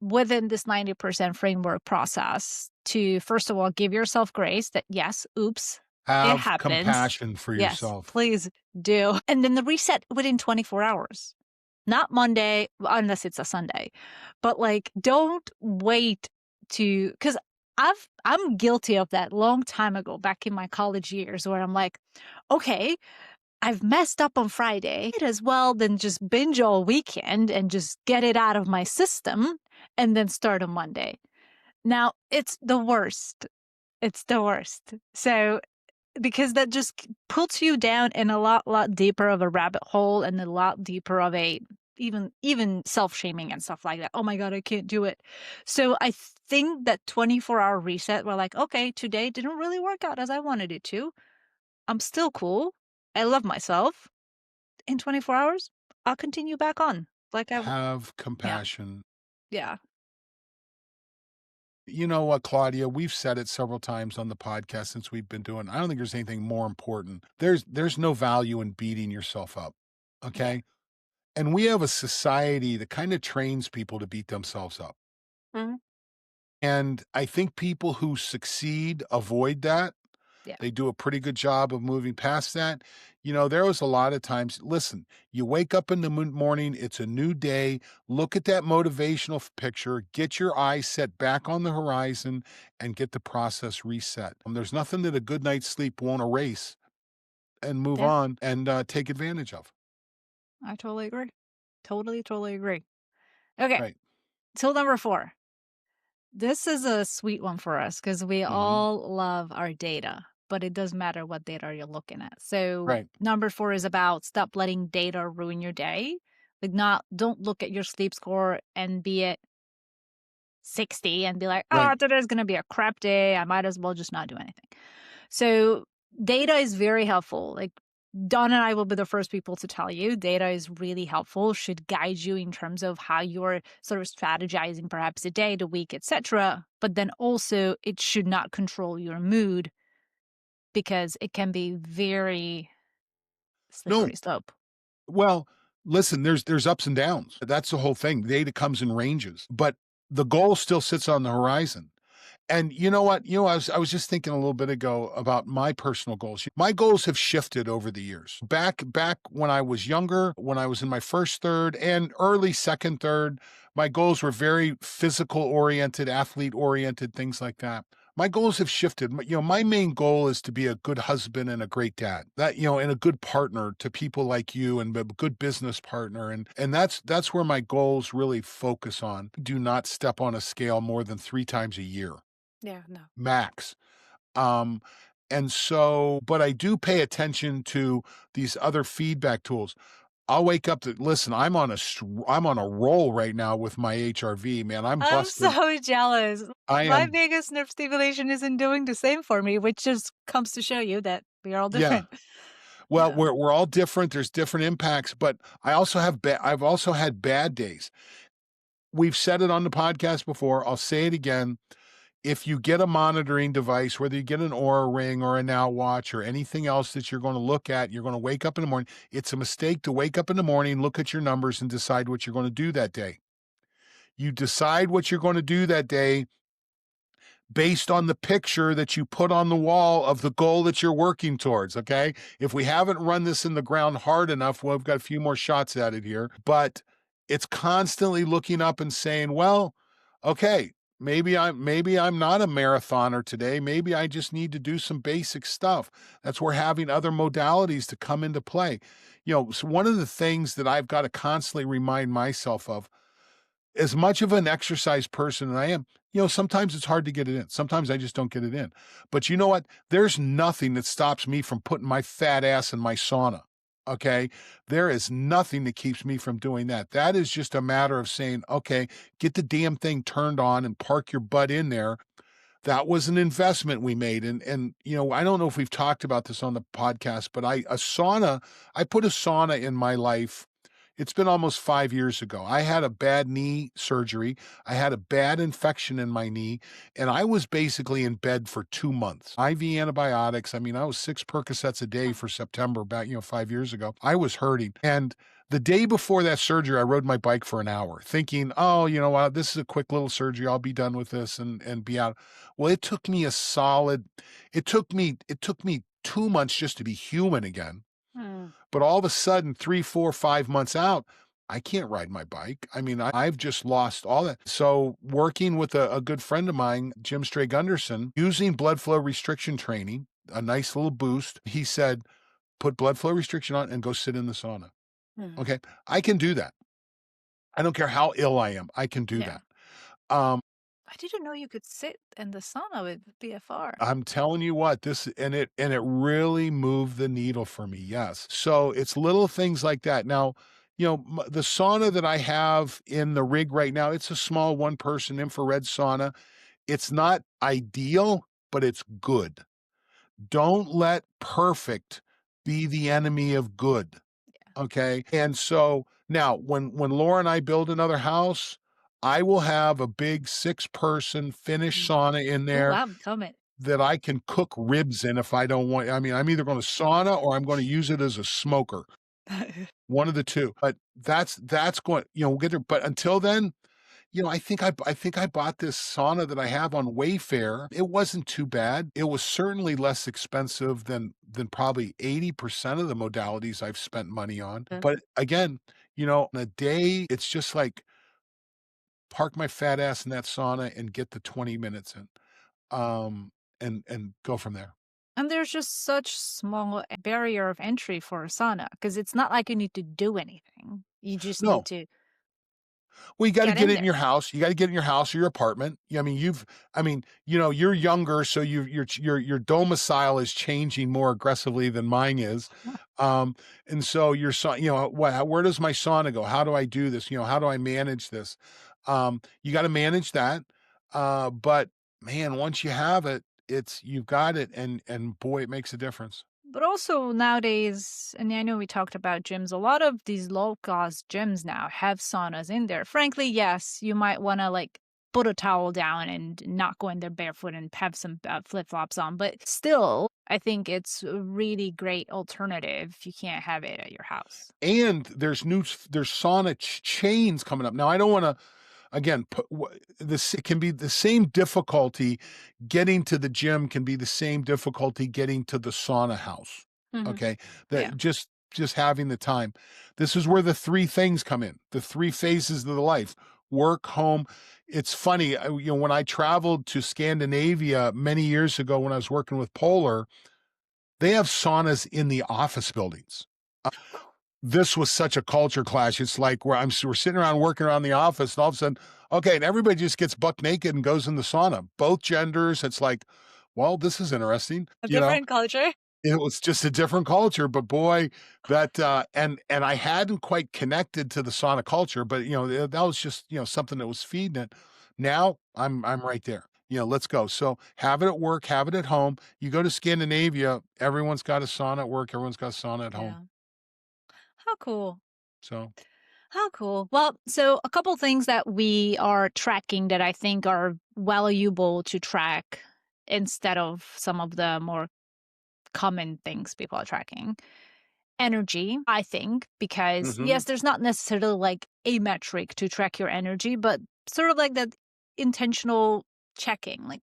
within this 90% framework process to, first of all, give yourself grace that, yes, oops, it Have happens. compassion for Yes, yourself. please do. And then the reset within 24 hours. Not Monday, unless it's a Sunday. But, like, don't wait to, because I'm guilty of that long time ago, back in my college years, where I'm like, "Okay, I've messed up on Friday. Might as well then just binge all weekend and just get it out of my system and then start on Monday." Now, it's the worst. It's the worst. So because that just puts you down in a lot deeper of a rabbit hole and a lot deeper of a even self-shaming and stuff like that. Oh my god, I can't do it. So I think that 24-hour reset, we're like, okay, today didn't really work out as I wanted it to. I'm still cool. I love myself. In 24 hours, I'll continue back on. Like Have yeah. compassion. Yeah. You know what, Claudia? We've said it several times on the podcast since we've been doing. I don't think there's anything more important. There's no value in beating yourself up. Yeah. Okay. And we have a society that kind of trains people to beat themselves up. Mhm. And I think people who succeed avoid that. Yeah. They do a pretty good job of moving past that. There was a lot of times, listen, you wake up in the morning, it's a new day. Look at that motivational picture, get your eyes set back on the horizon, and get the process reset. There's nothing that a good night's sleep won't erase and move Yeah. on and take advantage of. I totally agree. Totally agree. Okay. Right. Tool number 4. This is a sweet one for us because we Hmm. all love our data, but it does matter what data you're looking at. So, Right. number 4 is about stop letting data ruin your day. Like, not, don't look at your sleep score and be at 60 and be like, Right. oh, today's going to be a crap day. I might as well just not do anything. So, data is very helpful. Like, Don and I will be the first people to tell you data is really helpful, should guide you in terms of how you're sort of strategizing perhaps a day, the week, etc. But then also it should not control your mood because it can be very No, slippery slope. well, listen, there's ups and downs. That's the whole thing. Data comes in ranges, but the goal still sits on the horizon. And you know what? I was just thinking a little bit ago about my personal goals. My goals have shifted over the years. Back when I was younger, when I was in my first third and early second third, my goals were very physical oriented, athlete oriented, things like that. My goals have shifted. My main goal is to be a good husband and a great dad. And a good partner to people like you and a good business partner. And that's where my goals really focus on. Do not step on a scale more than 3 times a year Yeah, no. max. Um, and so, but I do pay attention to these other feedback tools. I'll wake up to listen. I'm on a roll right now with my HRV, man. I'm I'm busting. so jealous. I My am. biggest nerve stimulation isn't doing the same for me, which just comes to show you that we are all Yeah. different. Well, we're all different. There's different impacts, but I've also had bad days. We've said it on the podcast before. I'll say it again. If you get a monitoring device, whether you get an Oura Ring or a Now Watch or anything else that you're going to look at, you're going to wake up in the morning. It's a mistake to wake up in the morning, look at your numbers, and decide what you're going to do that day. You decide what you're going to do that day based on the picture that you put on the wall of the goal that you're working towards. Okay. If we haven't run this in the ground hard enough, well, we've got a few more shots at it here, but it's constantly looking up and saying, well, okay, maybe I'm not a marathoner today. Maybe I just need to do some basic stuff. That's where having other modalities to come into play. So one of the things that I've got to constantly remind myself of, as much of an exercise person that I am, sometimes it's hard to get it in. Sometimes I just don't get it in. But you know what? There's nothing that stops me from putting my fat ass in my sauna. Okay. There is nothing that keeps me from doing that. That is just a matter of saying, okay, get the damn thing turned on and park your butt in there. That was an investment we made. And I don't know if we've talked about this on the podcast, but I put a sauna in my life. It's been almost 5 years ago. I had a bad knee surgery. I had a bad infection in my knee, and I was basically in bed for 2 months. IV antibiotics. I mean, I was 6 Percocets a day for September back, 5 years ago. I was hurting. And the day before that surgery, I rode my bike for an hour thinking, oh, you know what, this is a quick little surgery. I'll be done with this and be out. Well, it took me it took me 2 months just to be human again. But all of a sudden, 3, 4, 5 months out, I can't ride my bike. I mean, I've just lost all that. So working with a good friend of mine, Jim Stray Gunderson, using blood flow restriction training, a nice little boost, he said, put blood flow restriction on and go sit in the sauna. Okay. I can do that. I don't care how ill I am. I can do Yeah. that. I didn't know you could sit in the sauna with BFR. I'm telling you what, it really moved the needle for me. Yes. So it's little things like that. Now, the sauna that I have in the rig right now, it's a small 1-person infrared sauna. It's not ideal, but it's good. Don't let perfect be the enemy of good. Okay. And so now when Laura and I build another house, I will have a big 6-person finished sauna in Ooh, there I'm coming. that I can cook ribs in if I don't want. I mean, I'm either going to sauna or I'm going to use it as a smoker. One of the two. But that's going, we'll get there. But until then, I think I bought this sauna that I have on Wayfair. It wasn't too bad. It was certainly less expensive than probably 80% of the modalities I've spent money on. But again, in a day, it's just like park my fat ass in that sauna and get the 20 minutes in. And go from there. And there's just such small barrier of entry for a sauna because it's not like you need to do anything. You just need No. to Well, you gotta get get in it in there. your house. You gotta get it in your house or your apartment. You're younger, so your domicile is changing more aggressively than mine is. And so your where does my sauna go? How do I do this? How do I manage this? You gotta manage that. But man, once you have it, you've got it, and boy, it makes a difference. But also nowadays, and I know we talked about gyms, a lot of these low-cost gyms now have saunas in there. Frankly, yes, you might want to put a towel down and not go in there barefoot and have some flip-flops on. But still, I think it's a really great alternative if you can't have it at your house. And there's sauna chains coming up. Now, I don't want to, again, it can be the same difficulty getting to the gym can be the same difficulty getting to the sauna house. Okay. Yeah. Just having the time. This is where the 3 things come in, the 3 phases of the life: work, home. It's funny, when I traveled to Scandinavia many years ago, when I was working with Polar, they have saunas in the office buildings. This was such a culture clash. It's like we're sitting around working around the office, and all of a sudden, okay, and everybody just gets buck naked and goes in the sauna. Both genders. It's like, well, this is interesting. A different culture. It was just a different culture, but boy, that and I hadn't quite connected to the sauna culture, but that was just something that was feeding it. Now I'm right there. Let's go. So have it at work, have it at home. You go to Scandinavia, everyone's got a sauna at work, everyone's got a sauna at home. Yeah. How cool. So, How cool. Well, so a couple things that we are tracking that I think are valuable to track instead of some of the more common things people are tracking. Energy, I think, because mhm. yes, there's not necessarily like a metric to track your energy, but sort of like that intentional checking, like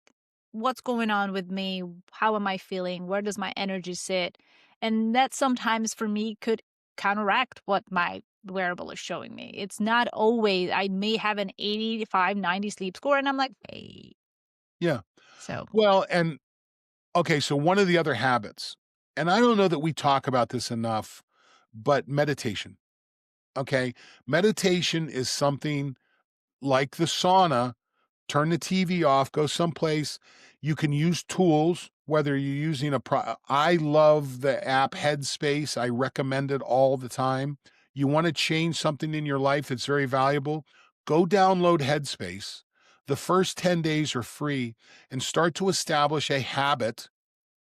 what's going on with me? How am I feeling? Where does my energy sit? And that sometimes for me could counteract what my wearable is showing me. It's not always, I may have an 85, 90 sleep score, and I'm like, hey. Yeah. So, Well, and okay, so one of the other habits, and I don't know that we talk about this enough, but meditation. Okay. Meditation is something like the sauna. Turn the TV off, go someplace. You can use tools, whether you're using I love the app Headspace. I recommend it all the time. You want to change something in your life that's very valuable, go download Headspace. The first 10 days are free and start to establish a habit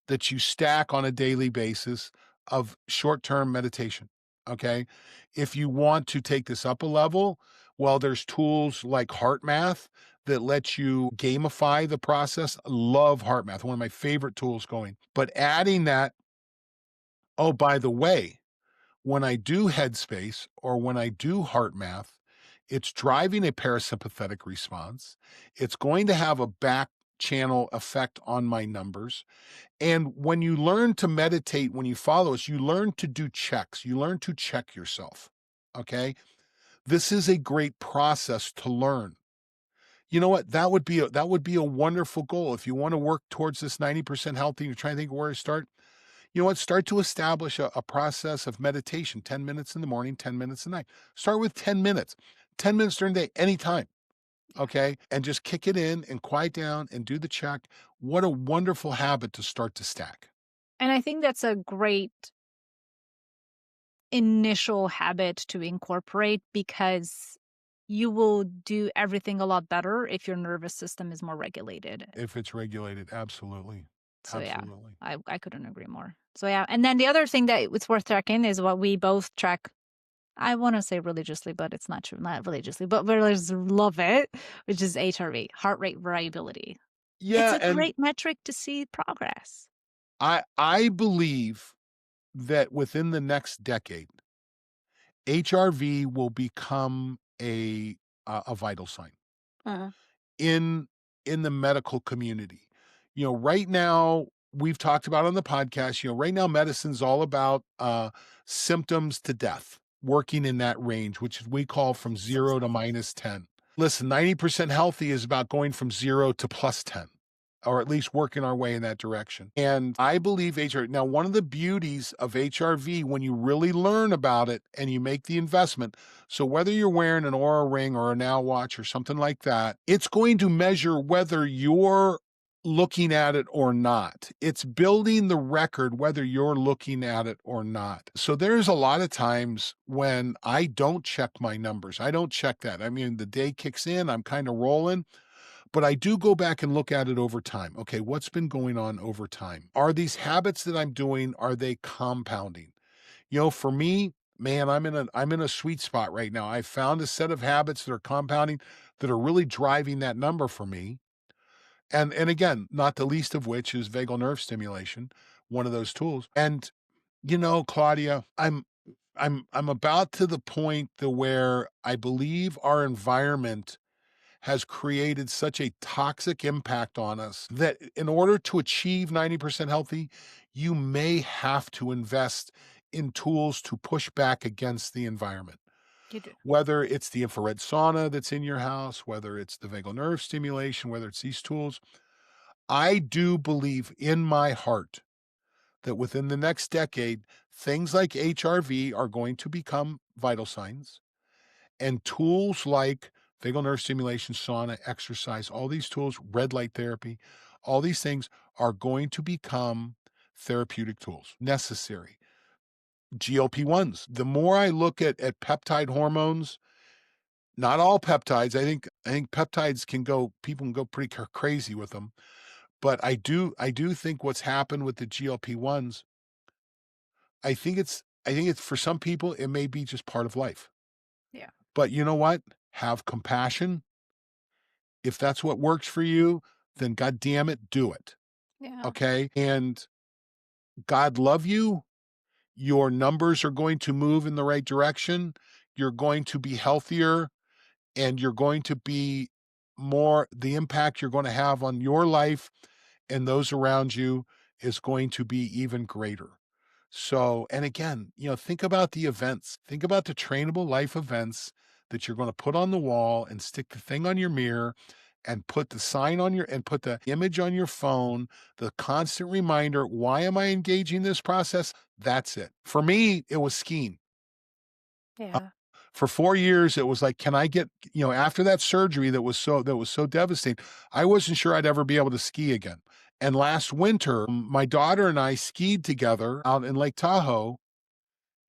that you stack on a daily basis of short-term meditation, okay? If you want to take this up a level, well, there's tools like Heart Math that let you gamify the process. Love Heart Math, one of my favorite tools going. But adding that, oh, by the way, when I do Headspace or when I do Heart Math, it's driving a parasympathetic response. It's going to have a back channel effect on my numbers. And when you learn to meditate, when you follow us, you learn to do checks. You learn to check yourself. Okay. This is a great process to learn. You know what? That would be a wonderful goal. If you want to work towards this 90% healthy, you're trying to think of where to start. You know what? Start to establish a process of meditation, 10 minutes in the morning, 10 minutes at night. Start with 10 minutes, 10 minutes during the day, anytime. Okay. And just kick it in and quiet down and do the check. What a wonderful habit to start to stack. and I think that's a great initial habit to incorporate because you will do everything a lot better if your nervous system is more regulated. If it's regulated, absolutely. So yeah, Absolutely. I couldn't agree more. So yeah, and then the other thing that it's worth tracking is what we both track. I want to say religiously, but it's not true. Not religiously, but we just love it, which is HRV, heart rate variability. It's Yeah, a and great metric to see progress. I believe that within the next decade, HRV will become a vital sign Uh, in in the medical community. Right now, we've talked about on the podcast, right now medicine's all about symptoms to death, working in that range, which we call from so 0 to sad. -10. Listen, 90% healthy is about going from 0 to +10, or at least working our way in that direction. And I believe HR now, one of the beauties of HRV when you really learn about it and you make the investment, so whether you're wearing an Aura Ring or a Now Watch or something like that, it's going to measure whether you're looking at it or not. It's building the record whether you're looking at it or not. So there's a lot of times when I don't check my numbers. I don't check that. I mean, the day kicks in, I'm kind of rolling, but I do go back and look at it over time. Okay, what's been going on over time? Are these habits that I'm doing, are they compounding? For me, man, I'm in a sweet spot right now. I found a set of habits that are compounding that are really driving that number for me. And again, not the least of which is vagal nerve stimulation, one of those tools. And Claudia, I'm about to the point to where I believe our environment has created such a toxic impact on us that in order to achieve 90% healthy, you may have to invest in tools to push back against the environment. You do. Whether it's the infrared sauna that's in your house, whether it's the vagal nerve stimulation, whether it's these tools, I do believe in my heart that within the next decade, things like HRV are going to become vital signs, and tools like vagal nerve stimulation, sauna, exercise, all these tools, red light therapy, all these things are going to become therapeutic tools, necessary. GLP-1s. The more I look at peptide hormones, Not all peptides. I think peptides can go people can go pretty crazy with them. But I do think what's happened with the GLP-1s, I think it's for some people, it may be just part of life. Yeah. But you know what? Have compassion. If that's what works for you, then God damn it, do it. Yeah. Okay? And God love you. Your numbers are going to move in the right direction. You're going to be healthier, and you're going to be more the impact you're going to have on your life and those around you is going to be even greater. So, and again, think about the events. Think about the trainable life events that you're going to put on the wall and stick the thing on your mirror and put the sign on your and put the image on your phone, the constant reminder, why am I engaging this process? That's it. For me, it was skiing. Yeah. For 4 years, it was like, can I get after that surgery that was so devastating, I wasn't sure I'd ever be able to ski again. And last winter, my daughter and I skied together out in Lake Tahoe,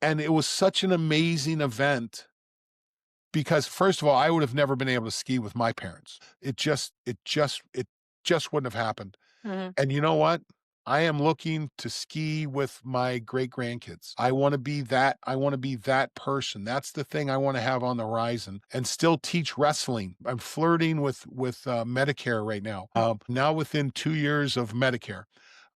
and it was such an amazing event because first of all, I would have never been able to ski with my parents. It just wouldn't have happened. Mhm. And you know what? I am looking to ski with my great grandkids. I want to be that person. That's the thing I want to have on the horizon and still teach wrestling. I'm flirting with Medicare right now. Now within 2 years of Medicare.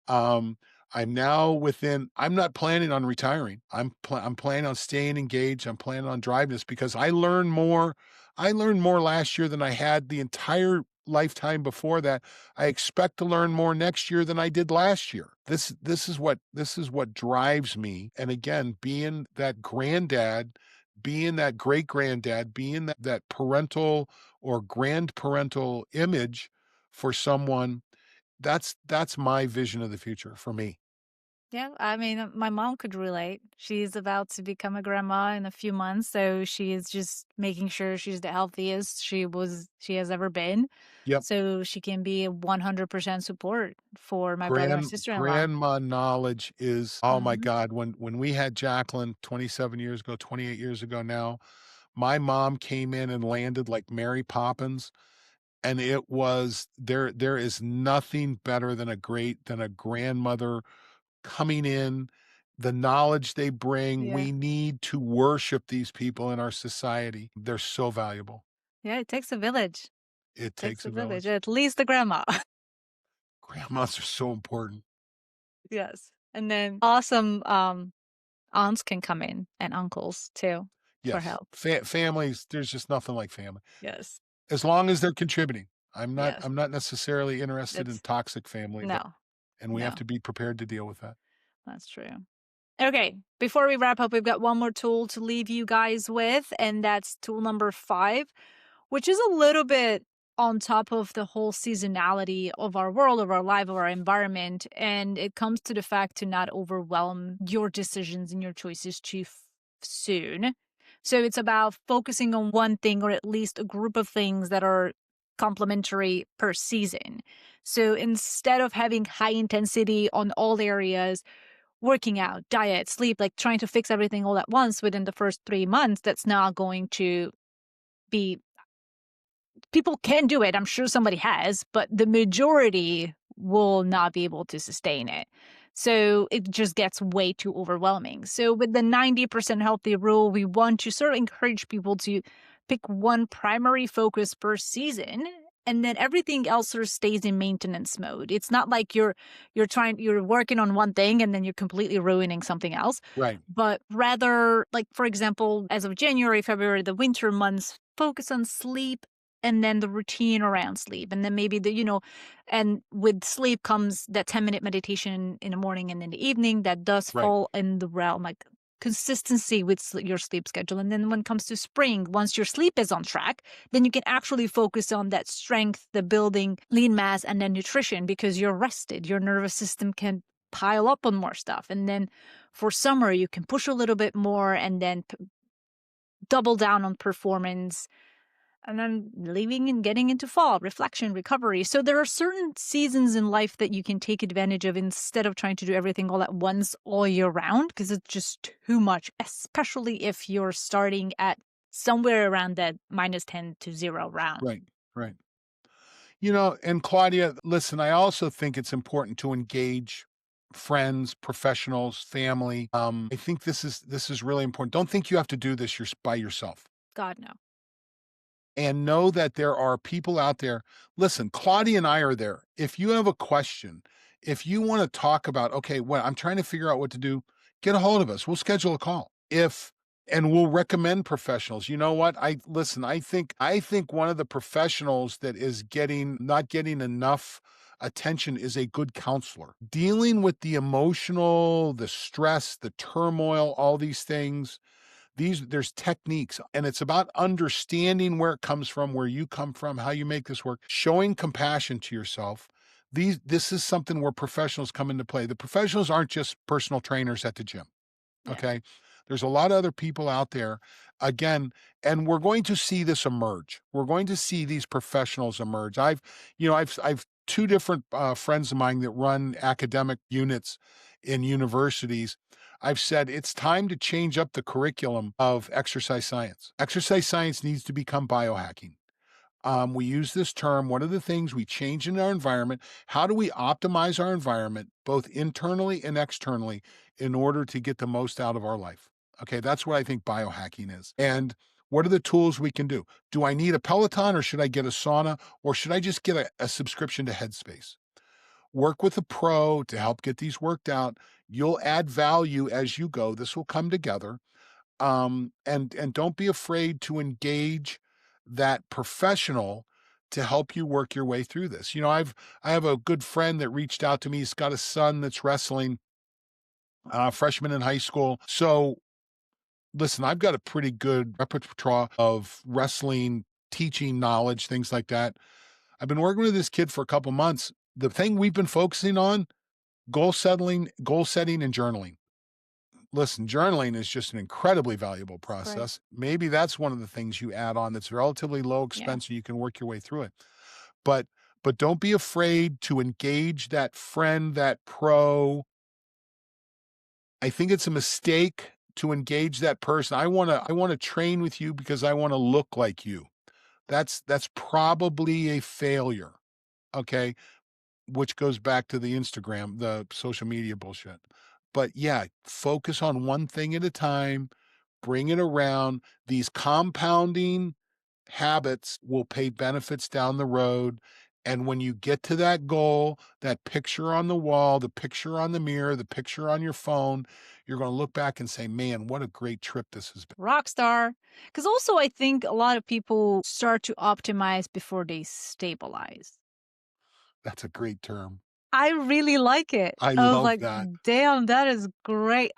Um, I'm not planning on retiring. I'm planning on staying engaged. I'm planning on driving this because I learned more last year than I had the entire lifetime before that. I expect to learn more next year than I did last year. This is what drives me. And again, being that granddad, being that great granddad, being that parental or grandparental image for someone, that's my vision of the future for me. Yeah, I mean, my mom could relate. She's about to become a grandma in a few months, so she is just making sure she's the healthiest she has ever been, Yep. so she can be a 100% support for my brother and sister-in-law. Grandma knowledge is, oh my Mhm. God, when we had Jacqueline 27 years ago, 28 years ago now, my mom came in and landed like Mary Poppins, and there is nothing better than a grandmother coming in, the knowledge they bring. Yeah. We need to worship these people in our society. They're so valuable. Yeah, it takes a village. It Takes takes a a village, village. at least the grandma. Grandmas are so important. Yes. And then awesome, aunts can come in and uncles too for Yes. help. Families, there's just nothing like family. Yes. As long as they're contributing. I'm not Yes. I'm not necessarily interested in That's toxic family, but no. and we have No, to be prepared to deal with that. that's true. Okay, before we wrap up, we've got one more tool to leave you guys with, and that's tool number 5, which is a little bit on top of the whole seasonality of our world, of our life, of our environment. And it comes to the fact to not overwhelm your decisions and your choices too soon. So it's about focusing on one thing or at least a group of things that are complementary per season. So instead of having high intensity on all areas, working out, diet, sleep, like trying to fix everything all at once within the first 3 months, that's not going to be. People can do it. I'm sure somebody has, but the majority will not be able to sustain it. So it just gets way too overwhelming. So with the 90% healthy rule, we want to sort of encourage people to pick one primary focus per season, and then everything else sort of stays in maintenance mode. It's not like you're working on one thing and then you're completely ruining something else, Right, but rather, like, for example, as of January, February, the winter months, focus on sleep and then the routine around sleep. And then maybe and with sleep comes that 10-minute meditation in the morning and in the evening that does right, fall in the realm, like consistency with your sleep schedule. And then when it comes to spring, once your sleep is on track, then you can actually focus on that strength, the building, lean mass, and then nutrition because you're rested. Your nervous system can pile up on more stuff. And then for summer, you can push a little bit more and then double down on performance, and then leaving and getting into fall, reflection, recovery. So there are certain seasons in life that you can take advantage of instead of trying to do everything all at once all year round because it's just too much, especially if you're starting at somewhere around that -10 to 0 round. Right, right. And Claudia, listen, I also think it's important to engage friends, professionals, family. I think this is really important. Don't think you have to do this by yourself. God, no. And know that there are people out there. Listen, Claudia and I are there. If you have a question, if you want to talk about, okay, what I'm trying to figure out what to do, get a hold of us. We'll schedule a call. If and we'll recommend professionals. You know what? I think one of the professionals that is not getting enough attention is a good counselor. Dealing with the emotional, the stress, the turmoil, all these things, there's techniques, and it's about understanding where it comes from, where you come from, how you make this work, showing compassion to yourself. This is something where professionals come into play. The professionals aren't just personal trainers at the gym. Yeah. Okay. There's a lot of other people out there, again, and we're going to see this emerge. We're going to see these professionals emerge. I've two different friends of mine that run academic units in universities. I've said it's time to change up the curriculum of exercise science. Exercise science needs to become biohacking. We use this term. One of the things we change in our environment, how do we optimize our environment, both internally and externally, in order to get the most out of our life? Okay, that's what I think biohacking is. And what are the tools we can do? Do I need a Peloton, or should I get a sauna, or should I just get a subscription to Headspace? Work with a pro to help get these worked out. You'll add value as you go. This will come together. And don't be afraid to engage that professional to help you work your way through this. I have a good friend that reached out to me. He's got a son that's wrestling, freshman in high school. So listen, I've got a pretty good repertoire of wrestling teaching knowledge, things like that. I've been working with this kid for a couple months. The thing we've been focusing on, goal setting and journaling. Listen, journaling is just an incredibly valuable It's great. process. Maybe that's one of the things you add on that's relatively low Yeah. expense and you can work your way through it. But don't be afraid to engage that friend, that pro. I think it's a mistake to engage that person. I want to train with you because I want to look like you. That's probably a failure. Okay? Which goes back to the Instagram, the social media bullshit. But yeah, focus on one thing at a time, bring it around. These compounding habits will pay benefits down the road. And when you get to that goal, that picture on the wall, the picture on the mirror, the picture on your phone, you're going to look back and say, man, what a great trip this has been. Rock star. Because also, I think a lot of people start to optimize before they stabilize. That's a great term. I really like it. I I was love like, that. damn, that is great.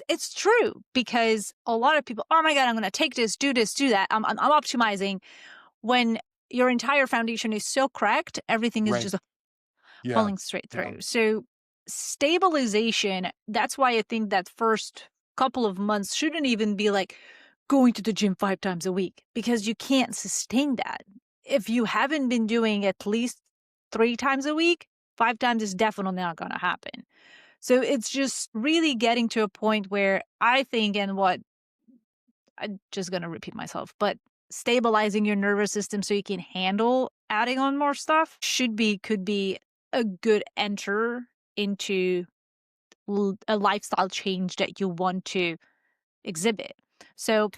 It's true because a lot of people, oh my God, I'm gonna take this, do that. I'm optimizing when your entire foundation is so cracked, everything is Right. just Yeah. falling straight Yeah. through. So stabilization, that's why I think that first couple of months shouldn't even be like going to the gym 5 times a week because you can't sustain that. If you haven't been doing at least 3 times a week, 5 times is definitely not going to happen. So it's just really getting to a point where I think, and what I'm just going to repeat myself, but stabilizing your nervous system so you can handle adding on more stuff could be a good enter into a lifestyle change that you want to exhibit. So,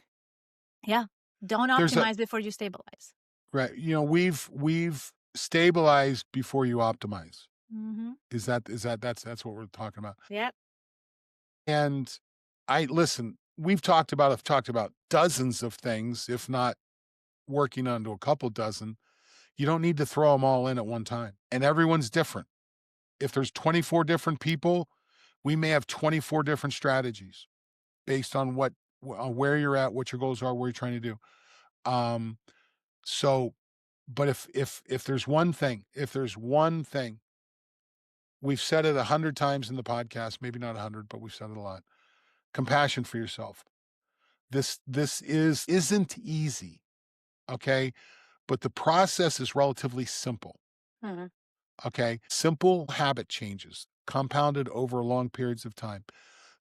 yeah, don't There's a optimize before you stabilize. Right. We've stabilized before you optimize. Mm-hmm. That's what we're talking about. Yep. And I've talked about dozens of things, if not working onto a couple dozen. You don't need to throw them all in at one time. And everyone's different. If there's 24 different people, we may have 24 different strategies based on where you're at, what your goals are, what you're trying to do. Um, so but if there's one thing, we've said it 100 times in the podcast, maybe not 100, but we've said it a lot. Compassion for yourself. This isn't easy, okay? But the process is relatively simple, Mhm. okay? Simple habit changes compounded over long periods of time.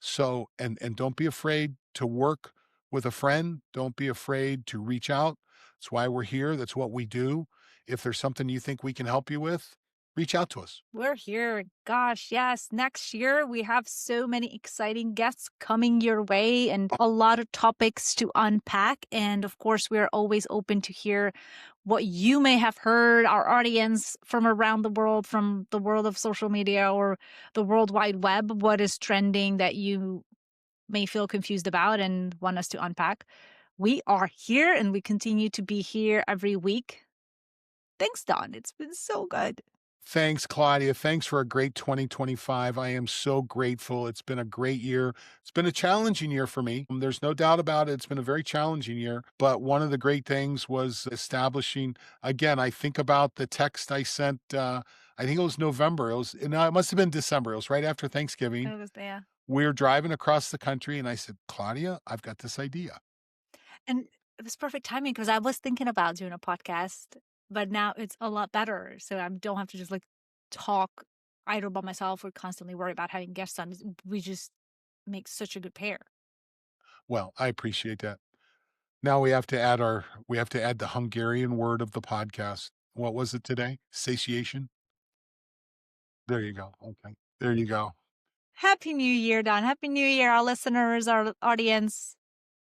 So, and don't be afraid to work with a friend, don't be afraid to reach out. That's why we're here. That's what we do. If there's something you think we can help you with, reach out to us. We're here. Gosh, yes. Next year, we have so many exciting guests coming your way and a lot of topics to unpack. And of course, we're always open to hear what you may have heard, our audience from around the world, from the world of social media or the World Wide Web. What is trending that you may feel confused about and want us to unpack? We are here and we continue to be here every week. Thanks, Don. It's been so good. Thanks, Claudia. Thanks for a great 2025. I am so grateful. It's been a great year. It's been a challenging year for me. There's no doubt about it. It's been a very challenging year. But one of the great things was establishing, again, I think about the text I sent, I think it was November. No, it must have been December. It was right after Thanksgiving. It was there. We were driving across the country and I said, Claudia, I've got this idea. And it was perfect timing because I was thinking about doing a podcast, but now it's a lot better. So I don't have to just like talk idle by myself or constantly worry about having guests on. We just make such a good pair. Well, I appreciate that. Now we have to add the Hungarian word of the podcast. What was it today? Satiation? There you go. Okay. There you go. Happy New Year, Don. Happy New Year, our listeners, our audience.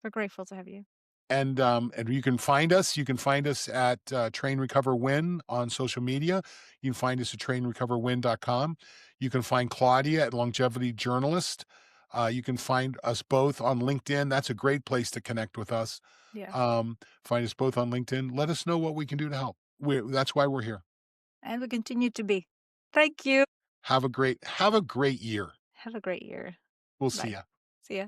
We're grateful to have you. And you can find us. You can find us at Train Recover Win on social media. You can find us at trainrecoverwin.com. You can find Claudia at Longevity Journalist. You can find us both on LinkedIn. That's a great place to connect with us. Yeah. Find us both on LinkedIn. Let us know what we can do to help. That's why we're here. And we continue to be. Thank you. Have a great year. Have a great year. We'll see Bye. ya. See ya.